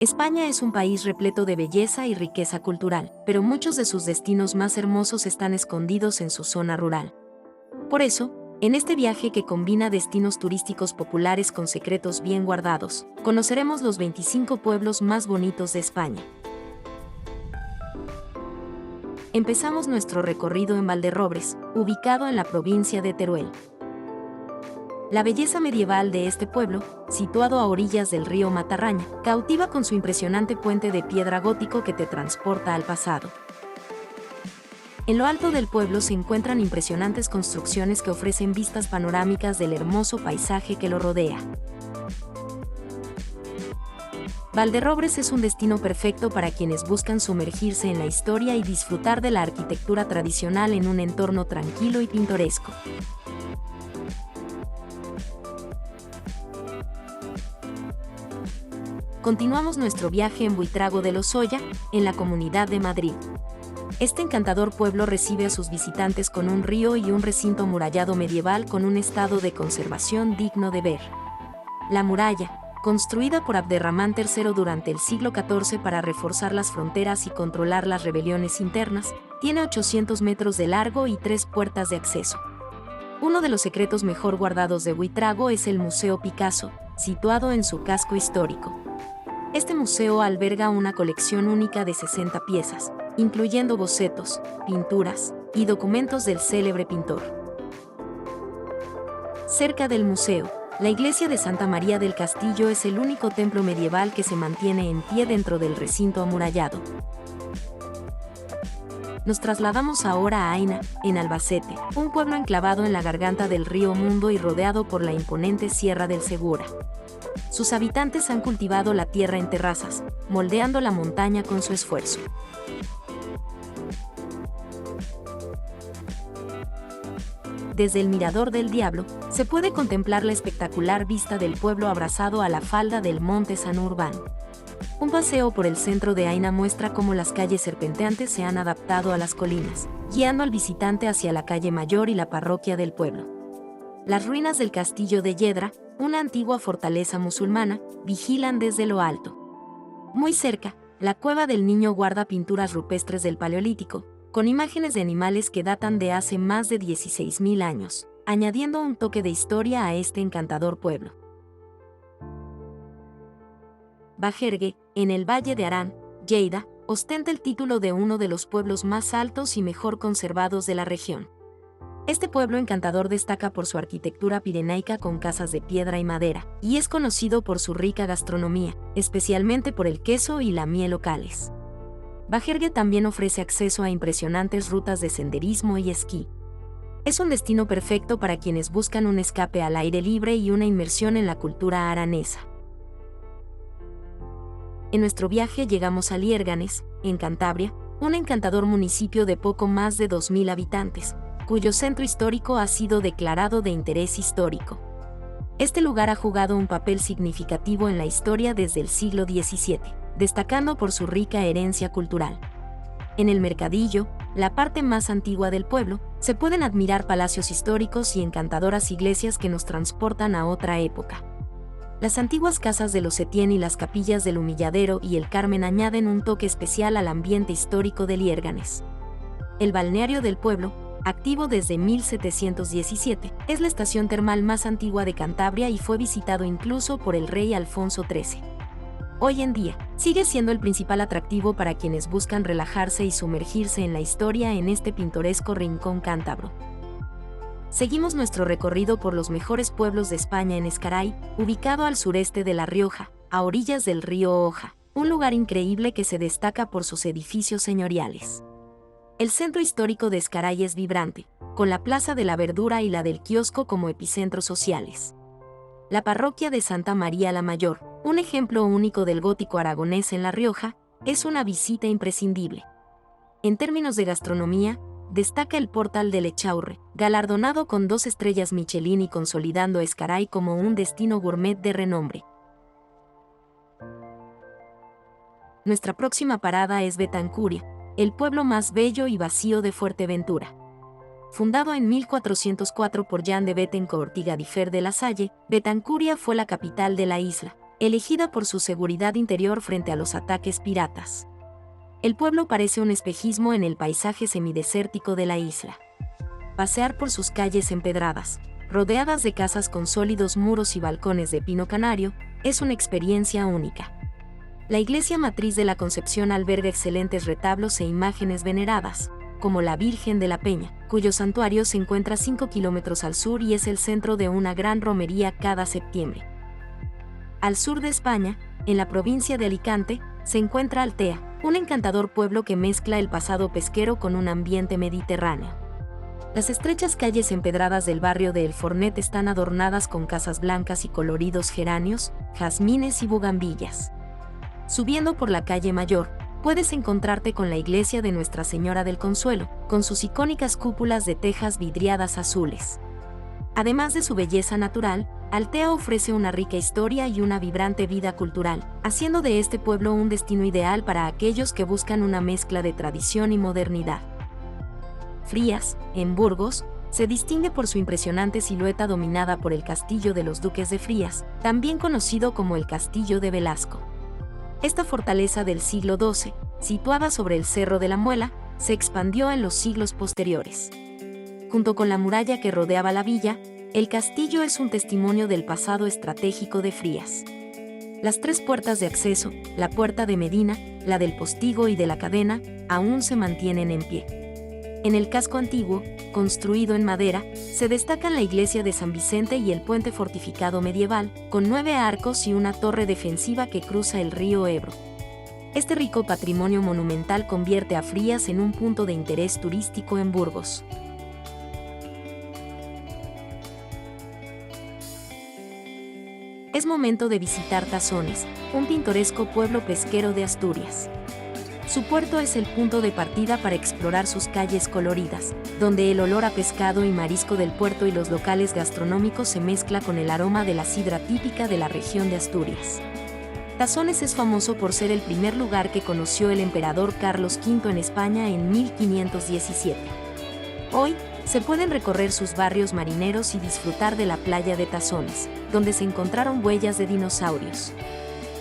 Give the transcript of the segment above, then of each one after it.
España es un país repleto de belleza y riqueza cultural, pero muchos de sus destinos más hermosos están escondidos en su zona rural. Por eso, en este viaje que combina destinos turísticos populares con secretos bien guardados, conoceremos los 25 pueblos más bonitos de España. Empezamos nuestro recorrido en Valderrobres, ubicado en la provincia de Teruel. La belleza medieval de este pueblo, situado a orillas del río Matarraña, cautiva con su impresionante puente de piedra gótico que te transporta al pasado. En lo alto del pueblo se encuentran impresionantes construcciones que ofrecen vistas panorámicas del hermoso paisaje que lo rodea. Valderrobres es un destino perfecto para quienes buscan sumergirse en la historia y disfrutar de la arquitectura tradicional en un entorno tranquilo y pintoresco. Continuamos nuestro viaje en Buitrago de Lozoya, en la Comunidad de Madrid. Este encantador pueblo recibe a sus visitantes con un río y un recinto amurallado medieval con un estado de conservación digno de ver. La muralla, construida por Abderramán III durante el siglo XIV para reforzar las fronteras y controlar las rebeliones internas, tiene 800 metros de largo y 3 puertas de acceso. Uno de los secretos mejor guardados de Buitrago es el Museo Picasso, situado en su casco histórico. Este museo alberga una colección única de 60 piezas, incluyendo bocetos, pinturas y documentos del célebre pintor. Cerca del museo, la iglesia de Santa María del Castillo es el único templo medieval que se mantiene en pie dentro del recinto amurallado. Nos trasladamos ahora a Aina, en Albacete, un pueblo enclavado en la garganta del río Mundo y rodeado por la imponente Sierra del Segura. Sus habitantes han cultivado la tierra en terrazas, moldeando la montaña con su esfuerzo. Desde el Mirador del Diablo, se puede contemplar la espectacular vista del pueblo abrazado a la falda del Monte San Urbán. Un paseo por el centro de Aina muestra cómo las calles serpenteantes se han adaptado a las colinas, guiando al visitante hacia la calle mayor y la parroquia del pueblo. Las ruinas del castillo de Yedra, una antigua fortaleza musulmana, vigilan desde lo alto. Muy cerca, la cueva del Niño guarda pinturas rupestres del Paleolítico, con imágenes de animales que datan de hace más de 16.000 años, añadiendo un toque de historia a este encantador pueblo. Bajergue, en el Valle de Arán, Lleida, ostenta el título de uno de los pueblos más altos y mejor conservados de la región. Este pueblo encantador destaca por su arquitectura pirenaica con casas de piedra y madera, y es conocido por su rica gastronomía, especialmente por el queso y la miel locales. Bajergue también ofrece acceso a impresionantes rutas de senderismo y esquí. Es un destino perfecto para quienes buscan un escape al aire libre y una inmersión en la cultura aranesa. En nuestro viaje llegamos a Liérganes, en Cantabria, un encantador municipio de poco más de 2.000 habitantes, cuyo centro histórico ha sido declarado de interés histórico. Este lugar ha jugado un papel significativo en la historia desde el siglo XVII, destacando por su rica herencia cultural. En el Mercadillo, la parte más antigua del pueblo, se pueden admirar palacios históricos y encantadoras iglesias que nos transportan a otra época. Las antiguas casas de los Setién y las capillas del Humilladero y el Carmen añaden un toque especial al ambiente histórico de Liérganes. El balneario del pueblo, activo desde 1717, es la estación termal más antigua de Cantabria y fue visitado incluso por el rey Alfonso XIII. Hoy en día, sigue siendo el principal atractivo para quienes buscan relajarse y sumergirse en la historia en este pintoresco rincón cántabro. Seguimos nuestro recorrido por los mejores pueblos de España en Ezcaray, ubicado al sureste de La Rioja, a orillas del río Oja, un lugar increíble que se destaca por sus edificios señoriales. El centro histórico de Ezcaray es vibrante, con la Plaza de la Verdura y la del Kiosco como epicentros sociales. La parroquia de Santa María la Mayor, un ejemplo único del gótico aragonés en La Rioja, es una visita imprescindible. En términos de gastronomía, destaca el Portal del Echaurre, galardonado con 2 estrellas Michelin y consolidando a Ezcaray como un destino gourmet de renombre. Nuestra próxima parada es Betancuria, el pueblo más bello y vacío de Fuerteventura. Fundado en 1404 por Jean de Bethencourt y Gadifer de la Salle, Betancuria fue la capital de la isla, elegida por su seguridad interior frente a los ataques piratas. El pueblo parece un espejismo en el paisaje semidesértico de la isla. Pasear por sus calles empedradas, rodeadas de casas con sólidos muros y balcones de pino canario, es una experiencia única. La iglesia matriz de la Concepción alberga excelentes retablos e imágenes veneradas, como la Virgen de la Peña, cuyo santuario se encuentra 5 kilómetros al sur y es el centro de una gran romería cada septiembre. Al sur de España, en la provincia de Alicante, se encuentra Altea, un encantador pueblo que mezcla el pasado pesquero con un ambiente mediterráneo. Las estrechas calles empedradas del barrio de El Fornet están adornadas con casas blancas y coloridos geranios, jazmines y bugambillas. Subiendo por la calle Mayor, puedes encontrarte con la iglesia de Nuestra Señora del Consuelo, con sus icónicas cúpulas de tejas vidriadas azules. Además de su belleza natural, Altea ofrece una rica historia y una vibrante vida cultural, haciendo de este pueblo un destino ideal para aquellos que buscan una mezcla de tradición y modernidad. Frías, en Burgos, se distingue por su impresionante silueta dominada por el Castillo de los Duques de Frías, también conocido como el Castillo de Velasco. Esta fortaleza del siglo XII, situada sobre el Cerro de la Muela, se expandió en los siglos posteriores. Junto con la muralla que rodeaba la villa, el castillo es un testimonio del pasado estratégico de Frías. Las 3 puertas de acceso, la puerta de Medina, la del Postigo y de la Cadena, aún se mantienen en pie. En el casco antiguo, construido en madera, se destacan la iglesia de San Vicente y el puente fortificado medieval, con 9 arcos y una torre defensiva que cruza el río Ebro. Este rico patrimonio monumental convierte a Frías en un punto de interés turístico en Burgos. Es momento de visitar Tazones, un pintoresco pueblo pesquero de Asturias. Su puerto es el punto de partida para explorar sus calles coloridas, donde el olor a pescado y marisco del puerto y los locales gastronómicos se mezcla con el aroma de la sidra típica de la región de Asturias. Tazones es famoso por ser el primer lugar que conoció el emperador Carlos V en España en 1517. Hoy, se pueden recorrer sus barrios marineros y disfrutar de la playa de Tazones, donde se encontraron huellas de dinosaurios.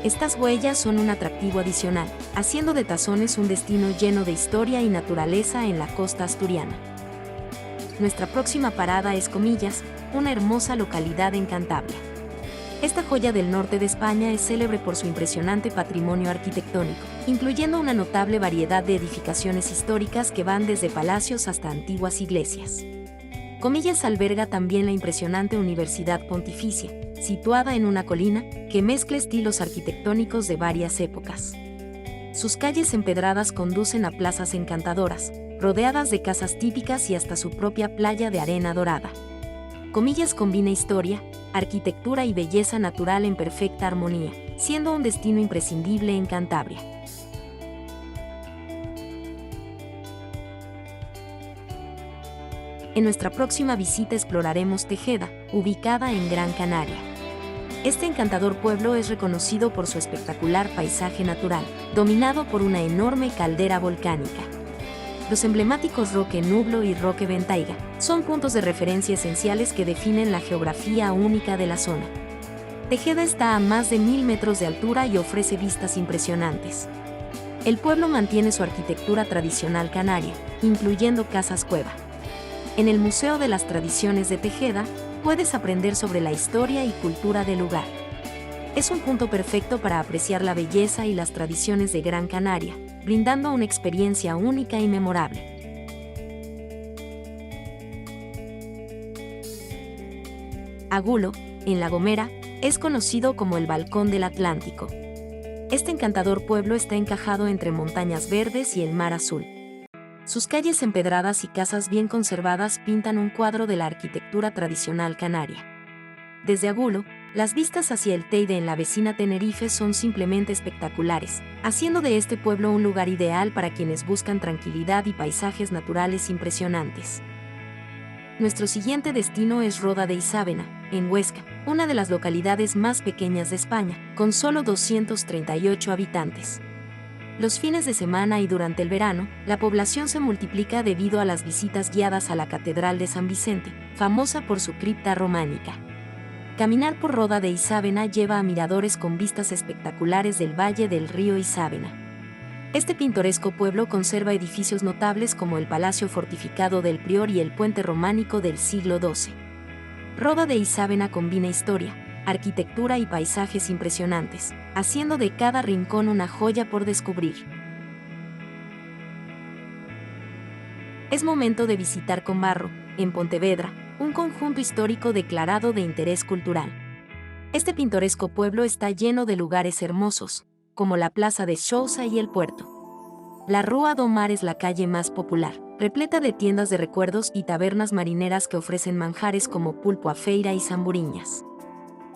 Estas huellas son un atractivo adicional, haciendo de Tazones un destino lleno de historia y naturaleza en la costa asturiana. Nuestra próxima parada es Comillas, una hermosa localidad en Cantabria. Esta joya del norte de España es célebre por su impresionante patrimonio arquitectónico, incluyendo una notable variedad de edificaciones históricas que van desde palacios hasta antiguas iglesias. Comillas alberga también la impresionante Universidad Pontificia, situada en una colina, que mezcla estilos arquitectónicos de varias épocas. Sus calles empedradas conducen a plazas encantadoras, rodeadas de casas típicas y hasta su propia playa de arena dorada. Comillas combina historia, arquitectura y belleza natural en perfecta armonía, siendo un destino imprescindible en Cantabria. En nuestra próxima visita exploraremos Tejeda, ubicada en Gran Canaria. Este encantador pueblo es reconocido por su espectacular paisaje natural, dominado por una enorme caldera volcánica. Los emblemáticos Roque Nublo y Roque Ventaiga son puntos de referencia esenciales que definen la geografía única de la zona. Tejeda está a más de 1000 metros de altura y ofrece vistas impresionantes. El pueblo mantiene su arquitectura tradicional canaria, incluyendo casas cueva. En el Museo de las Tradiciones de Tejeda, puedes aprender sobre la historia y cultura del lugar. Es un punto perfecto para apreciar la belleza y las tradiciones de Gran Canaria, brindando una experiencia única y memorable. Agulo, en La Gomera, es conocido como el Balcón del Atlántico. Este encantador pueblo está encajado entre montañas verdes y el mar azul. Sus calles empedradas y casas bien conservadas pintan un cuadro de la arquitectura tradicional canaria. Desde Agulo, las vistas hacia el Teide en la vecina Tenerife son simplemente espectaculares, haciendo de este pueblo un lugar ideal para quienes buscan tranquilidad y paisajes naturales impresionantes. Nuestro siguiente destino es Roda de Isábena, en Huesca, una de las localidades más pequeñas de España, con solo 238 habitantes. Los fines de semana y durante el verano, la población se multiplica debido a las visitas guiadas a la Catedral de San Vicente, famosa por su cripta románica. Caminar por Roda de Isábena lleva a miradores con vistas espectaculares del valle del río Isábena. Este pintoresco pueblo conserva edificios notables como el Palacio Fortificado del Prior y el puente románico del siglo XII. Roda de Isábena combina historia, arquitectura y paisajes impresionantes, haciendo de cada rincón una joya por descubrir. Es momento de visitar Combarro, en Pontevedra, un conjunto histórico declarado de interés cultural. Este pintoresco pueblo está lleno de lugares hermosos, como la Plaza de Sousa y el puerto. La Rua do Mar es la calle más popular, repleta de tiendas de recuerdos y tabernas marineras que ofrecen manjares como pulpo a feira y zamburiñas.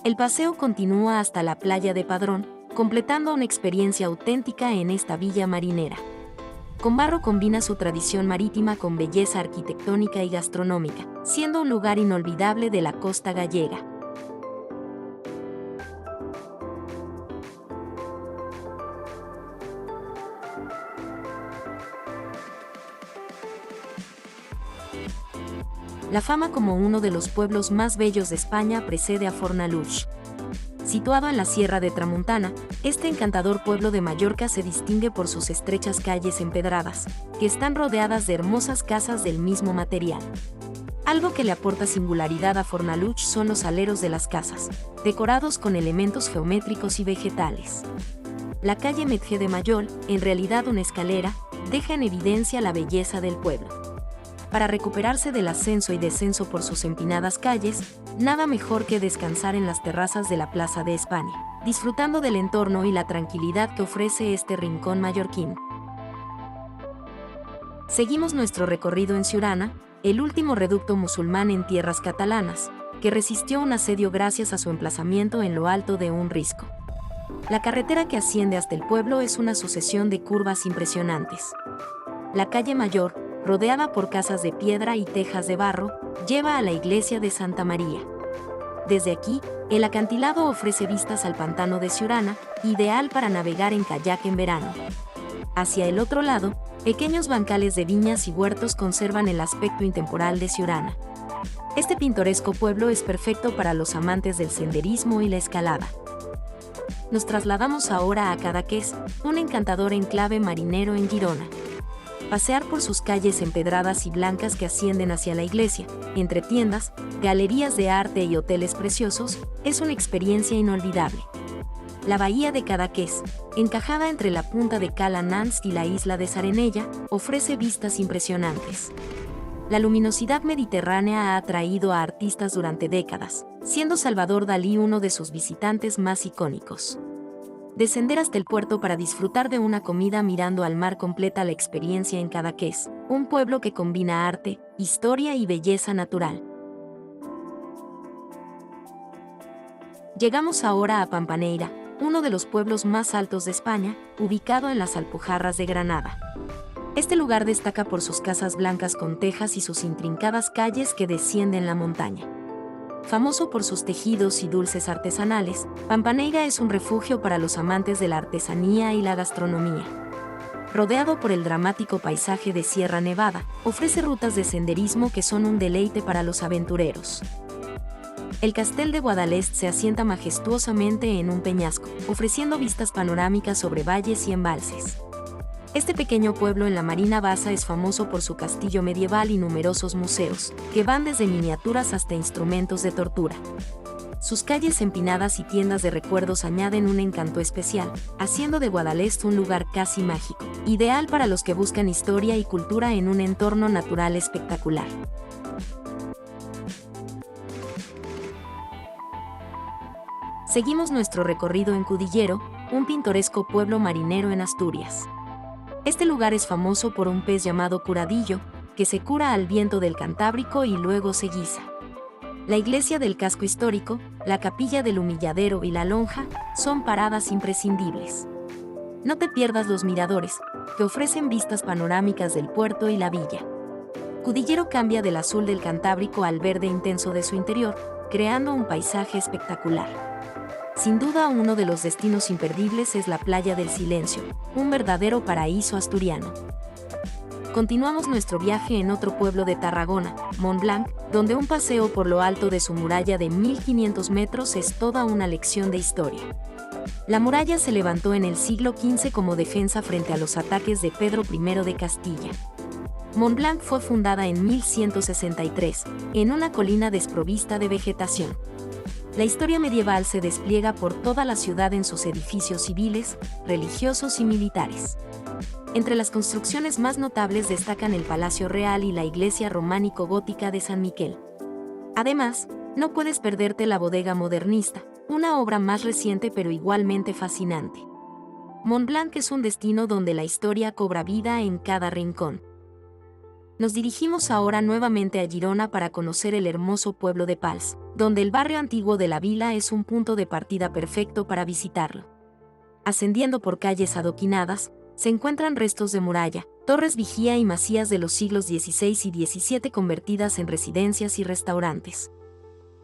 El paseo continúa hasta la playa de Padrón, completando una experiencia auténtica en esta villa marinera. Combarro combina su tradición marítima con belleza arquitectónica y gastronómica, siendo un lugar inolvidable de la costa gallega. La fama como uno de los pueblos más bellos de España precede a Fornalutx. Situado en la Sierra de Tramuntana, este encantador pueblo de Mallorca se distingue por sus estrechas calles empedradas, que están rodeadas de hermosas casas del mismo material. Algo que le aporta singularidad a Fornalutx son los aleros de las casas, decorados con elementos geométricos y vegetales. La calle Metge de Mallol, en realidad una escalera, deja en evidencia la belleza del pueblo. Para recuperarse del ascenso y descenso por sus empinadas calles, nada mejor que descansar en las terrazas de la Plaza de España, disfrutando del entorno y la tranquilidad que ofrece este rincón mallorquín. Seguimos nuestro recorrido en Siurana, el último reducto musulmán en tierras catalanas, que resistió un asedio gracias a su emplazamiento en lo alto de un risco. La carretera que asciende hasta el pueblo es una sucesión de curvas impresionantes. La calle Mayor, rodeada por casas de piedra y tejas de barro, lleva a la iglesia de Santa María. Desde aquí, el acantilado ofrece vistas al pantano de Siurana, ideal para navegar en kayak en verano. Hacia el otro lado, pequeños bancales de viñas y huertos conservan el aspecto intemporal de Siurana. Este pintoresco pueblo es perfecto para los amantes del senderismo y la escalada. Nos trasladamos ahora a Cadaqués, un encantador enclave marinero en Girona. Pasear por sus calles empedradas y blancas que ascienden hacia la iglesia, entre tiendas, galerías de arte y hoteles preciosos, es una experiencia inolvidable. La bahía de Cadaqués, encajada entre la punta de Cala Nans y la isla de Sarenella, ofrece vistas impresionantes. La luminosidad mediterránea ha atraído a artistas durante décadas, siendo Salvador Dalí uno de sus visitantes más icónicos. Descender hasta el puerto para disfrutar de una comida mirando al mar completa la experiencia en Cadaqués, un pueblo que combina arte, historia y belleza natural. Llegamos ahora a Pampaneira, uno de los pueblos más altos de España, ubicado en las Alpujarras de Granada. Este lugar destaca por sus casas blancas con tejas y sus intrincadas calles que descienden la montaña. Famoso por sus tejidos y dulces artesanales, Pampaneira es un refugio para los amantes de la artesanía y la gastronomía. Rodeado por el dramático paisaje de Sierra Nevada, ofrece rutas de senderismo que son un deleite para los aventureros. El Castel de Guadalest se asienta majestuosamente en un peñasco, ofreciendo vistas panorámicas sobre valles y embalses. Este pequeño pueblo en la Marina Bassa es famoso por su castillo medieval y numerosos museos, que van desde miniaturas hasta instrumentos de tortura. Sus calles empinadas y tiendas de recuerdos añaden un encanto especial, haciendo de Guadalest un lugar casi mágico, ideal para los que buscan historia y cultura en un entorno natural espectacular. Seguimos nuestro recorrido en Cudillero, un pintoresco pueblo marinero en Asturias. Este lugar es famoso por un pez llamado curadillo, que se cura al viento del Cantábrico y luego se guisa. La iglesia del casco histórico, la capilla del Humilladero y la lonja son paradas imprescindibles. No te pierdas los miradores, que ofrecen vistas panorámicas del puerto y la villa. Cudillero cambia del azul del Cantábrico al verde intenso de su interior, creando un paisaje espectacular. Sin duda, uno de los destinos imperdibles es la Playa del Silencio, un verdadero paraíso asturiano. Continuamos nuestro viaje en otro pueblo de Tarragona, Montblanc, donde un paseo por lo alto de su muralla de 1500 metros es toda una lección de historia. La muralla se levantó en el siglo XV como defensa frente a los ataques de Pedro I de Castilla. Montblanc fue fundada en 1163, en una colina desprovista de vegetación. La historia medieval se despliega por toda la ciudad en sus edificios civiles, religiosos y militares. Entre las construcciones más notables destacan el Palacio Real y la iglesia románico-gótica de San Miquel. Además, no puedes perderte la Bodega Modernista, una obra más reciente pero igualmente fascinante. Montblanc es un destino donde la historia cobra vida en cada rincón. Nos dirigimos ahora nuevamente a Girona para conocer el hermoso pueblo de Pals, donde el barrio antiguo de la vila es un punto de partida perfecto para visitarlo. Ascendiendo por calles adoquinadas, se encuentran restos de muralla, torres vigía y masías de los siglos XVI y XVII convertidas en residencias y restaurantes.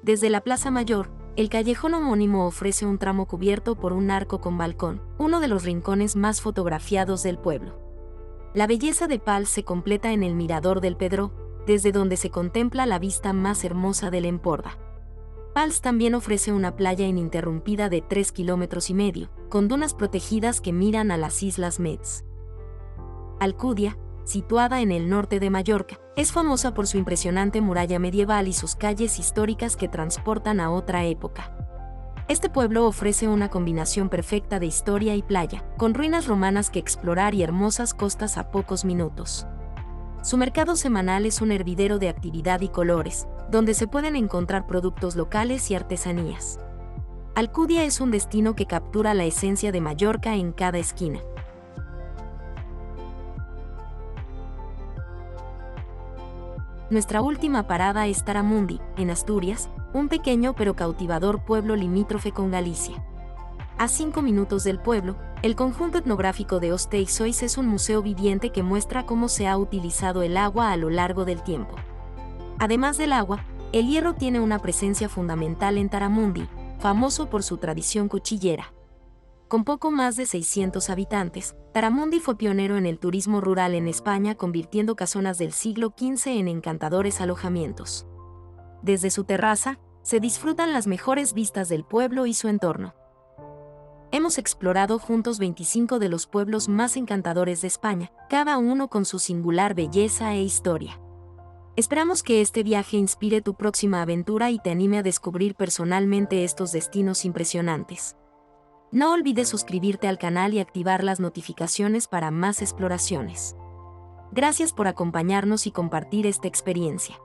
Desde la Plaza Mayor, el callejón homónimo ofrece un tramo cubierto por un arco con balcón, uno de los rincones más fotografiados del pueblo. La belleza de Pals se completa en el Mirador del Pedró, desde donde se contempla la vista más hermosa del Emporda. Pals también ofrece una playa ininterrumpida de 3,5 kilómetros, con dunas protegidas que miran a las Islas Metz. Alcudia, situada en el norte de Mallorca, es famosa por su impresionante muralla medieval y sus calles históricas que transportan a otra época. Este pueblo ofrece una combinación perfecta de historia y playa, con ruinas romanas que explorar y hermosas costas a pocos minutos. Su mercado semanal es un hervidero de actividad y colores, donde se pueden encontrar productos locales y artesanías. Alcudia es un destino que captura la esencia de Mallorca en cada esquina. Nuestra última parada es Taramundi, en Asturias, un pequeño pero cautivador pueblo limítrofe con Galicia. A 5 minutos del pueblo, el conjunto etnográfico de Osteizois es un museo viviente que muestra cómo se ha utilizado el agua a lo largo del tiempo. Además del agua, el hierro tiene una presencia fundamental en Taramundi, famoso por su tradición cuchillera. Con poco más de 600 habitantes, Taramundi fue pionero en el turismo rural en España, convirtiendo casonas del siglo XV en encantadores alojamientos. Desde su terraza, se disfrutan las mejores vistas del pueblo y su entorno. Hemos explorado juntos 25 de los pueblos más encantadores de España, cada uno con su singular belleza e historia. Esperamos que este viaje inspire tu próxima aventura y te anime a descubrir personalmente estos destinos impresionantes. No olvides suscribirte al canal y activar las notificaciones para más exploraciones. Gracias por acompañarnos y compartir esta experiencia.